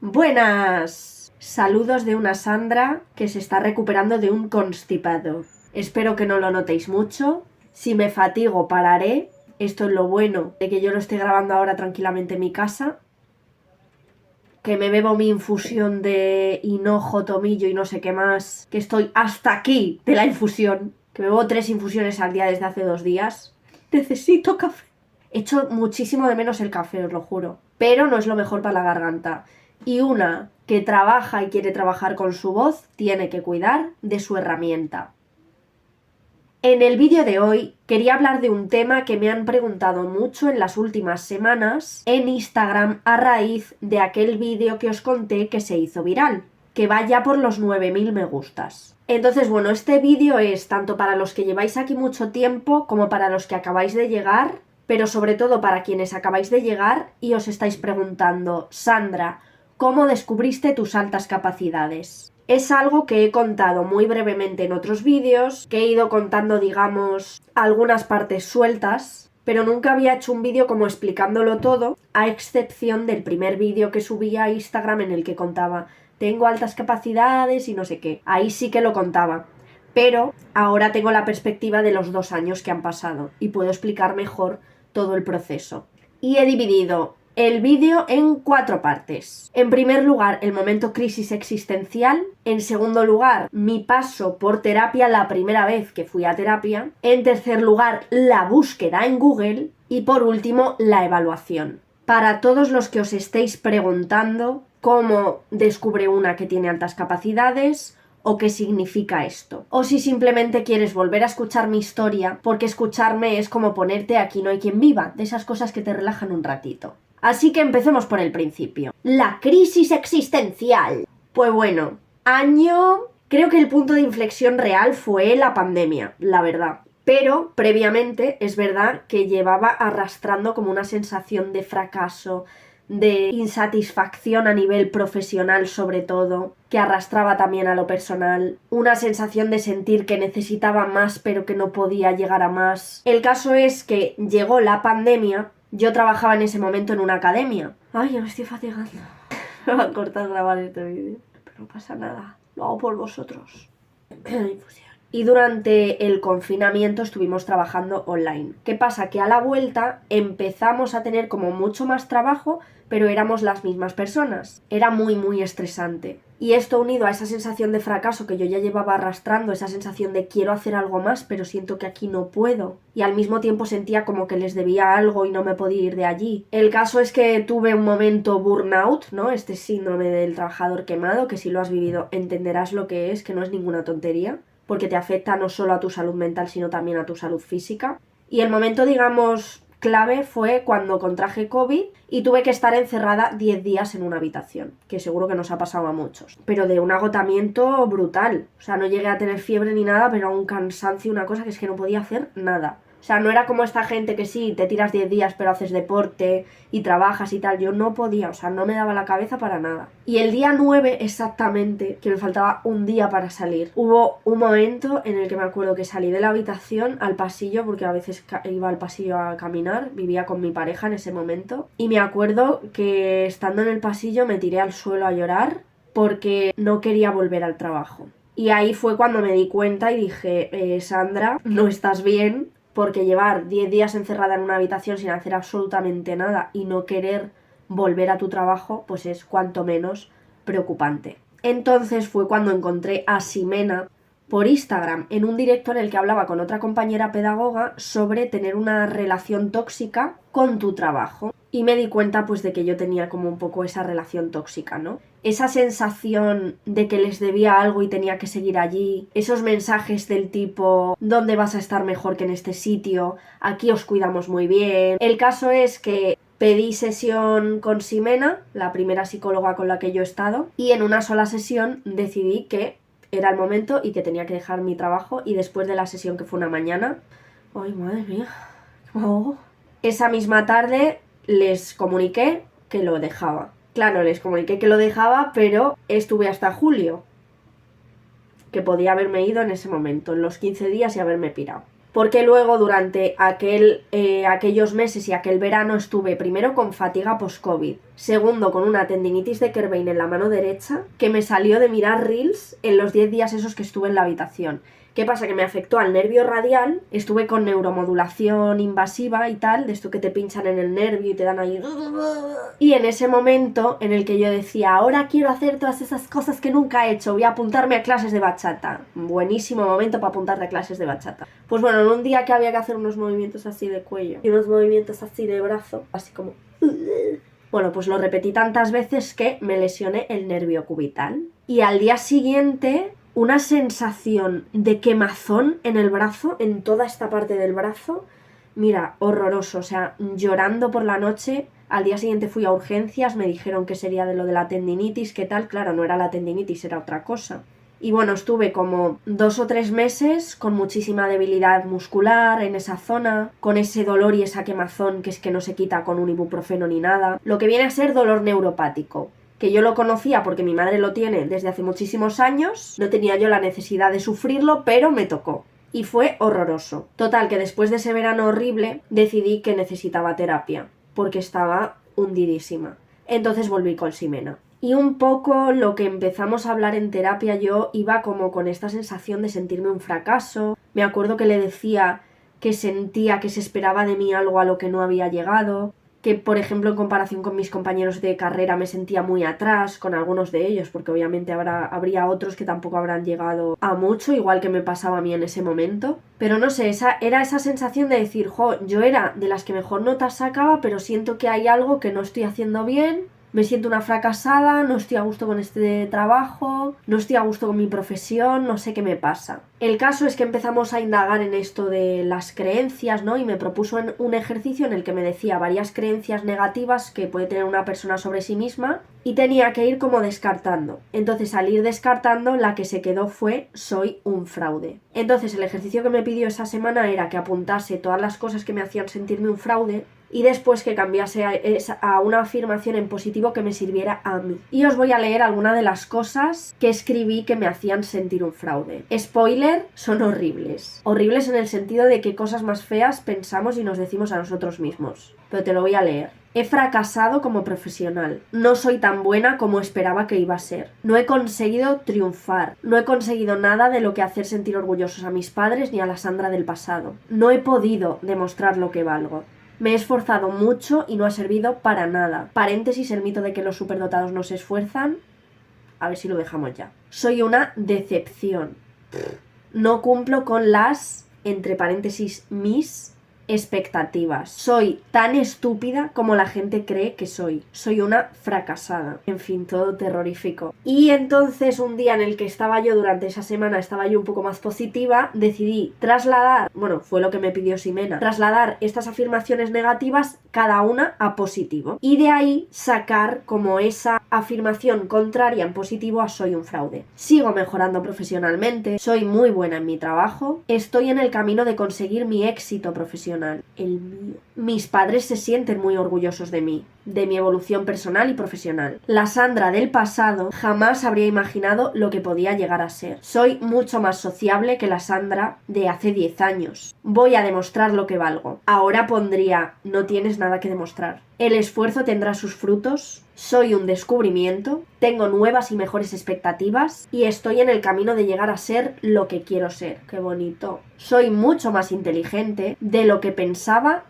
Buenas. Saludos de una Sandra que se está recuperando de un constipado. Espero que no lo notéis mucho. Si me fatigo, pararé. Esto es lo bueno de que yo lo esté grabando ahora tranquilamente en mi casa. Que me bebo mi infusión de hinojo, tomillo y no sé qué más. Que estoy hasta aquí de la infusión. Que me bebo 3 infusiones al día desde hace 2 días. Necesito café. Echo muchísimo de menos el café, os lo juro. Pero no es lo mejor para la garganta. Y una que trabaja y quiere trabajar con su voz tiene que cuidar de su herramienta. En el vídeo de hoy quería hablar de un tema que me han preguntado mucho en las últimas semanas en Instagram a raíz de aquel vídeo que os conté que se hizo viral, que va ya por los 9000 me gustas. Entonces, bueno, este vídeo es tanto para los que lleváis aquí mucho tiempo como para los que acabáis de llegar, pero sobre todo para quienes acabáis de llegar y os estáis preguntando, Sandra, ¿cómo descubriste tus altas capacidades? Es algo que he contado muy brevemente en otros vídeos, que he ido contando, digamos, algunas partes sueltas, pero nunca había hecho un vídeo como explicándolo todo, a excepción del primer vídeo que subí a Instagram en el que contaba tengo altas capacidades y no sé qué. Ahí sí que lo contaba. Pero ahora tengo la perspectiva de los 2 años que han pasado y puedo explicar mejor todo el proceso. Y he dividido el vídeo en 4 partes. En primer lugar, el momento crisis existencial. En segundo lugar, mi paso por terapia la primera vez que fui a terapia. En tercer lugar, la búsqueda en Google. Y por último, la evaluación. Para todos los que os estéis preguntando cómo descubre una que tiene altas capacidades o qué significa esto. O si simplemente quieres volver a escuchar mi historia, porque escucharme es como ponerte Aquí no hay quien viva, de esas cosas que te relajan un ratito. Así que empecemos por el principio. La crisis existencial. Pues bueno, creo que el punto de inflexión real fue la pandemia, la verdad. Pero previamente es verdad que llevaba arrastrando como una sensación de fracaso, de insatisfacción a nivel profesional sobre todo, que arrastraba también a lo personal, una sensación de sentir que necesitaba más pero que no podía llegar a más. El caso es que llegó la pandemia, yo trabajaba en ese momento en una academia. Ay, ya me estoy fatigando. Me va a cortar grabar este vídeo, pero no pasa nada, lo hago por vosotros. Y durante el confinamiento estuvimos trabajando online. ¿Qué pasa? Que a la vuelta empezamos a tener como mucho más trabajo, pero éramos las mismas personas. Era muy estresante. Y esto unido a esa sensación de fracaso que yo ya llevaba arrastrando, esa sensación de quiero hacer algo más, pero siento que aquí no puedo. Y al mismo tiempo sentía como que les debía algo y no me podía ir de allí. El caso es que tuve un momento burnout, ¿no? Este síndrome del trabajador quemado, que si lo has vivido entenderás lo que es, que no es ninguna tontería, porque te afecta no solo a tu salud mental, sino también a tu salud física. Y el momento, digamos, clave fue cuando contraje COVID y tuve que estar encerrada 10 días en una habitación, que seguro que nos ha pasado a muchos, pero de un agotamiento brutal. O sea, no llegué a tener fiebre ni nada, pero un cansancio, una cosa que es que no podía hacer nada. O sea, no era como esta gente que sí, te tiras 10 días pero haces deporte y trabajas y tal. Yo no podía, o sea, no me daba la cabeza para nada. Y el día 9 exactamente, que me faltaba un día para salir, hubo un momento en el que me acuerdo que salí de la habitación al pasillo, porque a veces iba al pasillo a caminar, vivía con mi pareja en ese momento, y me acuerdo que estando en el pasillo me tiré al suelo a llorar porque no quería volver al trabajo. Y ahí fue cuando me di cuenta y dije, Sandra, no estás bien, porque llevar 10 días encerrada en una habitación sin hacer absolutamente nada y no querer volver a tu trabajo, pues es cuanto menos preocupante. Entonces fue cuando encontré a Ximena por Instagram en un directo en el que hablaba con otra compañera pedagoga sobre tener una relación tóxica con tu trabajo. Y me di cuenta pues de que yo tenía como un poco esa relación tóxica, ¿no? Esa sensación de que les debía algo y tenía que seguir allí, esos mensajes del tipo ¿dónde vas a estar mejor que en este sitio? Aquí os cuidamos muy bien. El caso es que pedí sesión con Ximena, la primera psicóloga con la que yo he estado, y en una sola sesión decidí que era el momento y que tenía que dejar mi trabajo. Y después de la sesión, que fue una mañana, ¡ay, madre mía! ¡Oh! Esa misma tarde les comuniqué que lo dejaba. Claro, les comuniqué que lo dejaba, pero estuve hasta julio, que podía haberme ido en ese momento, en los 15 días y haberme pirado. porque luego durante aquellos meses y aquel verano estuve primero con fatiga post-COVID, segundo con una tendinitis de Kerbein en la mano derecha que me salió de mirar reels en los 10 días esos que estuve en la habitación. ¿Qué pasa? Que me afectó al nervio radial, estuve con neuromodulación invasiva y tal, de esto que te pinchan en el nervio y te dan ahí... Y en ese momento en el que yo decía, ahora quiero hacer todas esas cosas que nunca he hecho, voy a apuntarme a clases de bachata. Buenísimo momento para apuntarte a clases de bachata. Pues bueno, en un día que había que hacer unos movimientos así de cuello y unos movimientos así de brazo, así como... Bueno, pues lo repetí tantas veces que me lesioné el nervio cubital. Y al día siguiente... una sensación de quemazón en el brazo, en toda esta parte del brazo, mira, horroroso, o sea, llorando por la noche. Al día siguiente fui a urgencias, me dijeron que sería de lo de la tendinitis, ¿qué tal? Claro, no era la tendinitis, era otra cosa. Y bueno, estuve como 2 o 3 meses con muchísima debilidad muscular en esa zona, con ese dolor y esa quemazón que es que no se quita con un ibuprofeno ni nada, lo que viene a ser dolor neuropático, que yo lo conocía porque mi madre lo tiene desde hace muchísimos años, no tenía yo la necesidad de sufrirlo, pero me tocó. Y fue horroroso. Total, que después de ese verano horrible, decidí que necesitaba terapia, porque estaba hundidísima. Entonces volví con Ximena. Y un poco lo que empezamos a hablar en terapia, yo iba como con esta sensación de sentirme un fracaso. Me acuerdo que le decía que sentía que se esperaba de mí algo a lo que no había llegado, que por ejemplo en comparación con mis compañeros de carrera me sentía muy atrás con algunos de ellos, porque obviamente habría otros que tampoco habrán llegado a mucho, igual que me pasaba a mí en ese momento. Pero no sé, era esa sensación de decir, yo era de las que mejor notas sacaba, pero siento que hay algo que no estoy haciendo bien. Me siento una fracasada, no estoy a gusto con este trabajo, no estoy a gusto con mi profesión, no sé qué me pasa. El caso es que empezamos a indagar en esto de las creencias, ¿no? Y me propuso un ejercicio en el que me decía varias creencias negativas que puede tener una persona sobre sí misma y tenía que ir como descartando. Entonces, al ir descartando, la que se quedó fue soy un fraude. Entonces, el ejercicio que me pidió esa semana era que apuntase todas las cosas que me hacían sentirme un fraude y después que cambiase a una afirmación en positivo que me sirviera a mí. Y os voy a leer algunas de las cosas que escribí que me hacían sentir un fraude. Spoiler, son horribles. Horribles en el sentido de que cosas más feas pensamos y nos decimos a nosotros mismos. Pero te lo voy a leer. He fracasado como profesional. No soy tan buena como esperaba que iba a ser. No he conseguido triunfar. No he conseguido nada de lo que hacer sentir orgullosos a mis padres ni a la Sandra del pasado. No he podido demostrar lo que valgo. Me he esforzado mucho y no ha servido para nada. Paréntesis, el mito de que los superdotados no se esfuerzan. A ver si lo dejamos ya. Soy una decepción. No cumplo con las, entre paréntesis, mis expectativas. Soy tan estúpida como la gente cree que soy. Soy una fracasada. En fin, todo terrorífico. Y entonces un día en el que estaba yo, durante esa semana estaba yo un poco más positiva, decidí trasladar, bueno, fue lo que me pidió Ximena, trasladar estas afirmaciones negativas cada una a positivo. Y de ahí sacar como esa afirmación contraria en positivo a soy un fraude. Sigo mejorando profesionalmente, soy muy buena en mi trabajo, estoy en el camino de conseguir mi éxito profesional. El mío. Mis padres se sienten muy orgullosos de mí, de mi evolución personal y profesional. La Sandra del pasado jamás habría imaginado lo que podía llegar a ser. Soy mucho más sociable que la Sandra de hace 10 años. Voy a demostrar lo que valgo. Ahora pondría, no tienes nada que demostrar. El esfuerzo tendrá sus frutos. Soy un descubrimiento, tengo nuevas y mejores expectativas y estoy en el camino de llegar a ser lo que quiero ser. ¡Qué bonito! Soy mucho más inteligente de lo que pensaba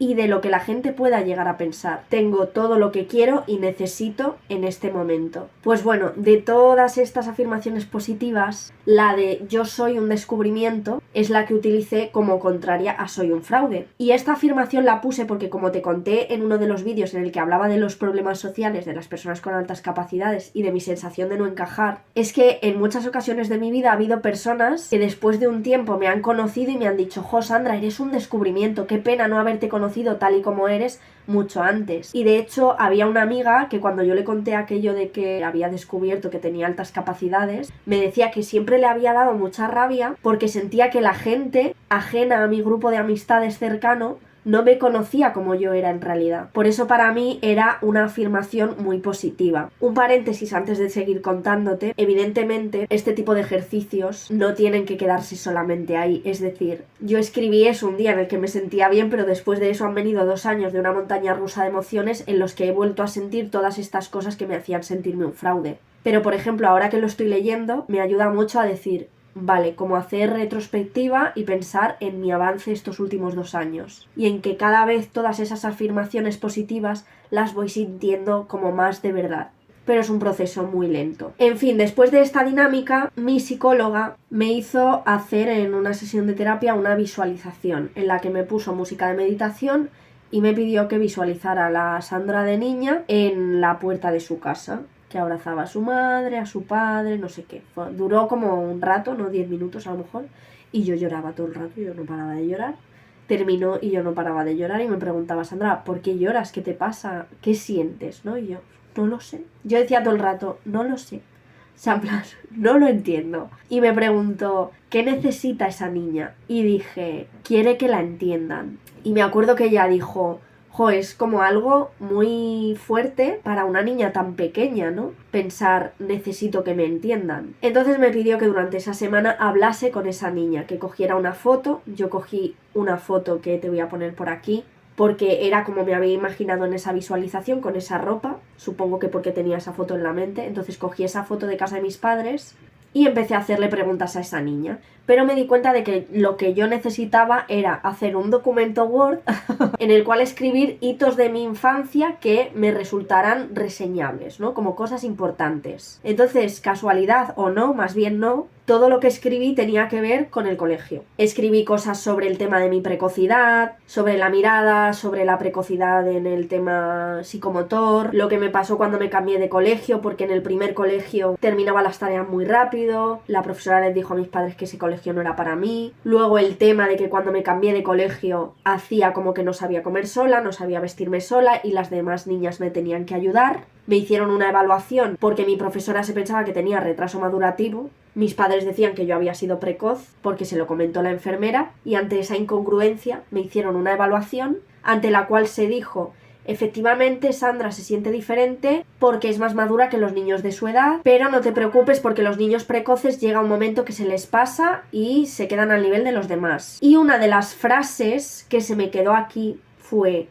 y de lo que la gente pueda llegar a pensar. Tengo todo lo que quiero y necesito en este momento. Pues bueno, de todas estas afirmaciones positivas, la de yo soy un descubrimiento es la que utilicé como contraria a soy un fraude. Y esta afirmación la puse porque, como te conté en uno de los vídeos en el que hablaba de los problemas sociales de las personas con altas capacidades y de mi sensación de no encajar, es que en muchas ocasiones de mi vida ha habido personas que después de un tiempo me han conocido y me han dicho, Sandra, eres un descubrimiento, qué pena no haberte conocido tal y como eres mucho antes. Y de hecho había una amiga que cuando yo le conté aquello de que había descubierto que tenía altas capacidades, me decía que siempre le había dado mucha rabia porque sentía que la gente ajena a mi grupo de amistades cercano no me conocía como yo era en realidad. Por eso para mí era una afirmación muy positiva. Un paréntesis antes de seguir contándote. Evidentemente, este tipo de ejercicios no tienen que quedarse solamente ahí. Es decir, yo escribí eso un día en el que me sentía bien, pero después de eso han venido 2 años de una montaña rusa de emociones en los que he vuelto a sentir todas estas cosas que me hacían sentirme un fraude. Pero, por ejemplo, ahora que lo estoy leyendo, me ayuda mucho a decir, vale, como hacer retrospectiva y pensar en mi avance estos últimos 2 años. Y en que cada vez todas esas afirmaciones positivas las voy sintiendo como más de verdad. Pero es un proceso muy lento. En fin, después de esta dinámica, mi psicóloga me hizo hacer en una sesión de terapia una visualización en la que me puso música de meditación y me pidió que visualizara a la Sandra de niña en la puerta de su casa, que abrazaba a su madre, a su padre, no sé qué. Duró como un rato, no 10 minutos a lo mejor, y yo lloraba todo el rato, yo no paraba de llorar. Terminó y yo no paraba de llorar y me preguntaba, Sandra, ¿por qué lloras? ¿Qué te pasa? ¿Qué sientes? ¿No? Y yo, no lo sé. Yo decía todo el rato, no lo sé. O sea, en plan, no lo entiendo. Y me preguntó, ¿qué necesita esa niña? Y dije, quiere que la entiendan. Y me acuerdo que ella dijo, jo, es como algo muy fuerte para una niña tan pequeña, ¿no? Pensar, necesito que me entiendan. Entonces me pidió que durante esa semana hablase con esa niña, que cogiera una foto. Yo cogí una foto que te voy a poner por aquí, porque era como me había imaginado en esa visualización, con esa ropa, supongo que porque tenía esa foto en la mente. Entonces cogí esa foto de casa de mis padres y empecé a hacerle preguntas a esa niña. Pero me di cuenta de que lo que yo necesitaba era hacer un documento Word en el cual escribir hitos de mi infancia que me resultaran reseñables, ¿no? Como cosas importantes. Entonces, casualidad o no, más bien no, todo lo que escribí tenía que ver con el colegio. Escribí cosas sobre el tema de mi precocidad, sobre la mirada, sobre la precocidad en el tema psicomotor, lo que me pasó cuando me cambié de colegio, porque en el primer colegio terminaba las tareas muy rápido, la profesora les dijo a mis padres que ese colegio no era para mí, luego el tema de que cuando me cambié de colegio hacía como que no sabía comer sola, no sabía vestirme sola y las demás niñas me tenían que ayudar. Me hicieron una evaluación porque mi profesora se pensaba que tenía retraso madurativo. Mis padres decían que yo había sido precoz porque se lo comentó la enfermera y ante esa incongruencia me hicieron una evaluación ante la cual se dijo: efectivamente, Sandra se siente diferente porque es más madura que los niños de su edad, pero no te preocupes porque los niños precoces llega un momento que se les pasa y se quedan al nivel de los demás. Y una de las frases que se me quedó aquí fue: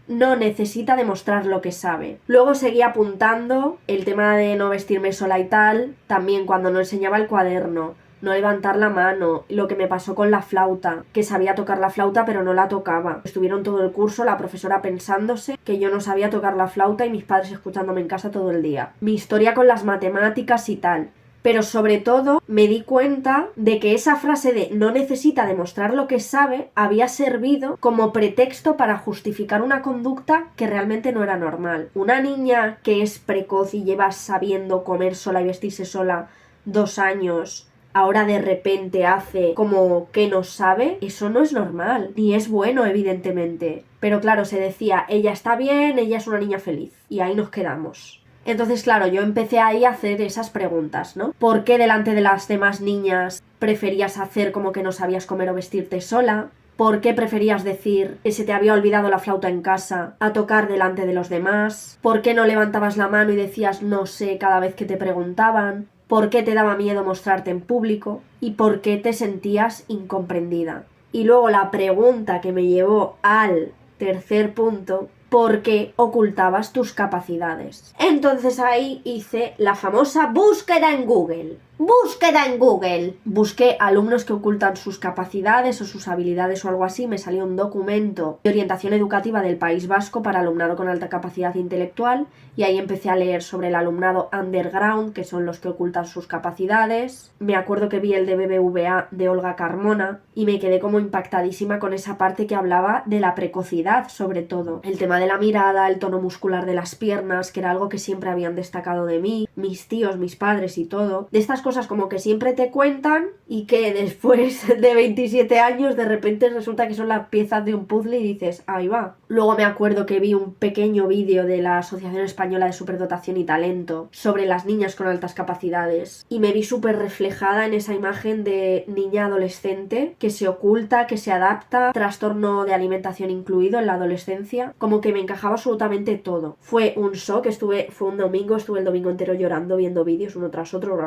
no necesita demostrar lo que sabe. Luego seguí apuntando el tema de no vestirme sola y tal, también cuando no enseñaba el cuaderno, no levantar la mano, lo que me pasó con la flauta, que sabía tocar la flauta pero no la tocaba. Estuvieron todo el curso la profesora pensándose que yo no sabía tocar la flauta y mis padres escuchándome en casa todo el día. Mi historia con las matemáticas y tal. Pero sobre todo me di cuenta de que esa frase de no necesita demostrar lo que sabe había servido como pretexto para justificar una conducta que realmente no era normal. Una niña que es precoz y lleva sabiendo comer sola y vestirse sola 2 años, ahora de repente hace como que no sabe, eso no es normal, ni es bueno evidentemente. Pero claro, se decía, ella está bien, ella es una niña feliz, y ahí nos quedamos. Entonces, claro, yo empecé ahí a hacer esas preguntas, ¿no? ¿Por qué delante de las demás niñas preferías hacer como que no sabías comer o vestirte sola? ¿Por qué preferías decir que se te había olvidado la flauta en casa a tocar delante de los demás? ¿Por qué no levantabas la mano y decías no sé cada vez que te preguntaban? ¿Por qué te daba miedo mostrarte en público? ¿Y por qué te sentías incomprendida? Y luego la pregunta que me llevó al tercer punto: ¿por qué ocultabas tus capacidades? Entonces ahí hice la famosa búsqueda en Google. ¡Búsqueda en Google! Busqué alumnos que ocultan sus capacidades o sus habilidades o algo así. Me salió un documento de orientación educativa del País Vasco para alumnado con alta capacidad intelectual y ahí empecé a leer sobre el alumnado underground, que son los que ocultan sus capacidades. Me acuerdo que vi el de BBVA de Olga Carmona y me quedé como impactadísima con esa parte que hablaba de la precocidad, sobre todo. El tema de la mirada, el tono muscular de las piernas, que era algo que siempre habían destacado de mí, mis tíos, mis padres y todo. De estas cosas como que siempre te cuentan y que después de 27 años de repente resulta que son las piezas de un puzzle y dices, ahí va. Luego me acuerdo que vi un pequeño vídeo de la Asociación Española de Superdotación y Talento sobre las niñas con altas capacidades y me vi súper reflejada en esa imagen de niña adolescente que se oculta, que se adapta, trastorno de alimentación incluido en la adolescencia, como que me encajaba absolutamente todo. Fue un shock, fue un domingo, estuve el domingo entero llorando viendo vídeos uno tras otro.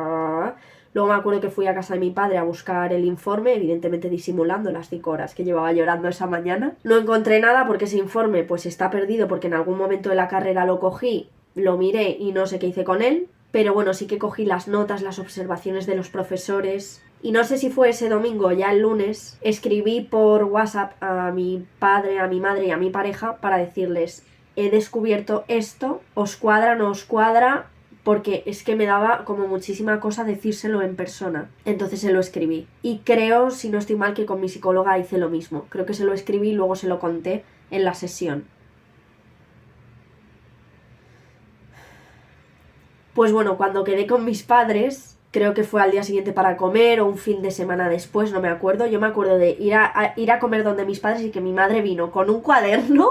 Luego me acuerdo que fui a casa de mi padre a buscar el informe, evidentemente disimulando las 5 horas que llevaba llorando esa mañana. No encontré nada porque ese informe pues está perdido porque en algún momento de la carrera lo cogí, lo miré y no sé qué hice con él. Pero bueno, sí que cogí las notas, las observaciones de los profesores. Y no sé si fue ese domingo o ya el lunes, escribí por WhatsApp a mi padre, a mi madre y a mi pareja para decirles: he descubierto esto, ¿os cuadra, no os cuadra? Porque es que me daba como muchísima cosa decírselo en persona. Entonces se lo escribí. Y creo, si no estoy mal, que con mi psicóloga hice lo mismo. Creo que se lo escribí y luego se lo conté en la sesión. Pues bueno, cuando quedé con mis padres, creo que fue al día siguiente para comer o un fin de semana después, no me acuerdo. Yo me acuerdo de ir a comer donde mis padres y que mi madre vino con un cuaderno,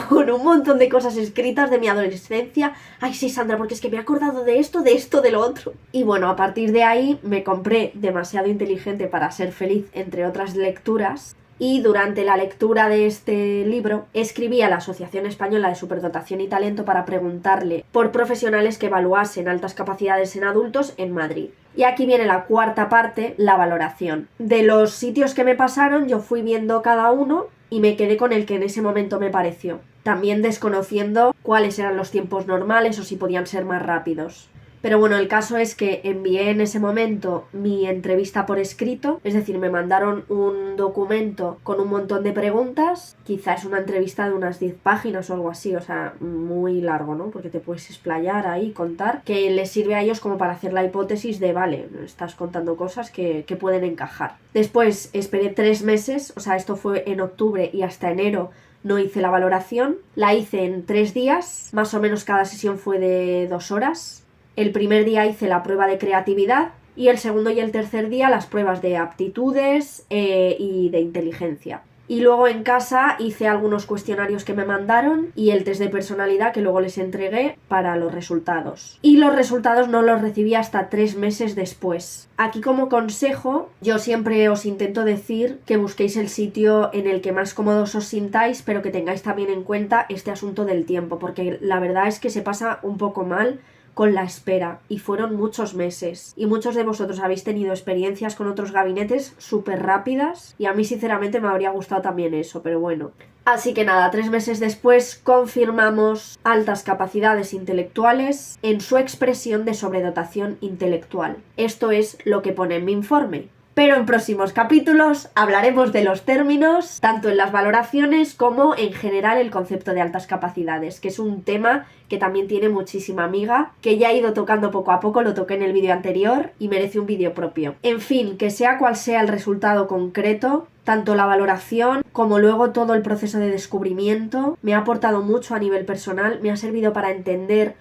con un montón de cosas escritas de mi adolescencia. Ay, sí, Sandra, porque es que me he acordado de esto, de lo otro. Y bueno, a partir de ahí me compré Demasiado inteligente para ser feliz, entre otras lecturas. Y durante la lectura de este libro escribí a la Asociación Española de Superdotación y Talento para preguntarle por profesionales que evaluasen altas capacidades en adultos en Madrid. Y aquí viene la cuarta parte, la valoración. De los sitios que me pasaron yo fui viendo cada uno y me quedé con el que en ese momento me pareció, también desconociendo cuáles eran los tiempos normales o si podían ser más rápidos. Pero bueno, el caso es que envié en ese momento mi entrevista por escrito, es decir, me mandaron un documento con un montón de preguntas, quizás una entrevista de unas 10 páginas o algo así, o sea, muy largo, ¿no? Porque te puedes explayar ahí, contar, que les sirve a ellos como para hacer la hipótesis de, vale, estás contando cosas que pueden encajar. Después esperé 3 meses, o sea, esto fue en octubre y hasta enero no hice la valoración, la hice en 3 días, más o menos cada sesión fue de 2 horas. El primer día hice la prueba de creatividad y el segundo y el tercer día las pruebas de aptitudes y de inteligencia. Y luego en casa hice algunos cuestionarios que me mandaron y el test de personalidad que luego les entregué para los resultados. Y los resultados no los recibí hasta 3 meses después. Aquí como consejo, yo siempre os intento decir que busquéis el sitio en el que más cómodos os sintáis, pero que tengáis también en cuenta este asunto del tiempo, porque la verdad es que se pasa un poco mal con la espera, y fueron muchos meses. Y muchos de vosotros habéis tenido experiencias con otros gabinetes súper rápidas, y a mí sinceramente me habría gustado también eso, pero bueno. Así que nada, 3 meses después confirmamos altas capacidades intelectuales en su expresión de sobredotación intelectual. Esto es lo que pone en mi informe. Pero en próximos capítulos hablaremos de los términos, tanto en las valoraciones como en general el concepto de altas capacidades, que es un tema que también tiene muchísima amiga, que ya he ido tocando poco a poco, lo toqué en el vídeo anterior y merece un vídeo propio. En fin, que sea cual sea el resultado concreto, tanto la valoración como luego todo el proceso de descubrimiento me ha aportado mucho a nivel personal, me ha servido para entender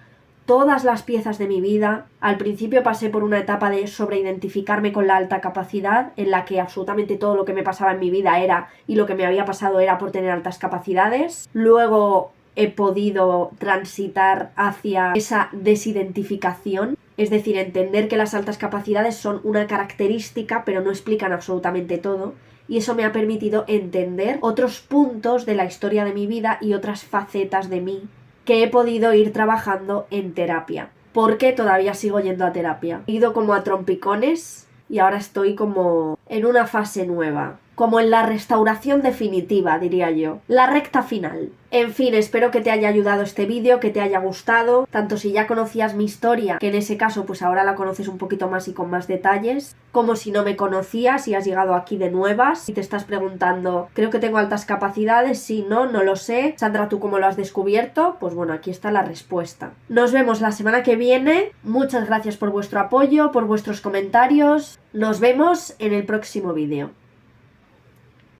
todas las piezas de mi vida. Al principio pasé por una etapa de sobreidentificarme con la alta capacidad, en la que absolutamente todo lo que me pasaba en mi vida era, y lo que me había pasado era por tener altas capacidades. Luego he podido transitar hacia esa desidentificación, es decir, entender que las altas capacidades son una característica, pero no explican absolutamente todo. Y eso me ha permitido entender otros puntos de la historia de mi vida y otras facetas de mí que he podido ir trabajando en terapia, porque todavía sigo yendo a terapia. He ido como a trompicones y ahora estoy como en una fase nueva, como en la restauración definitiva, diría yo, la recta final. En fin, espero que te haya ayudado este vídeo, que te haya gustado, tanto si ya conocías mi historia, que en ese caso pues ahora la conoces un poquito más y con más detalles, como si no me conocías y has llegado aquí de nuevas y te estás preguntando, creo que tengo altas capacidades, sí, no lo sé, Sandra, ¿tú cómo lo has descubierto? Pues bueno, aquí está la respuesta. Nos vemos la semana que viene, muchas gracias por vuestro apoyo, por vuestros comentarios, nos vemos en el próximo vídeo.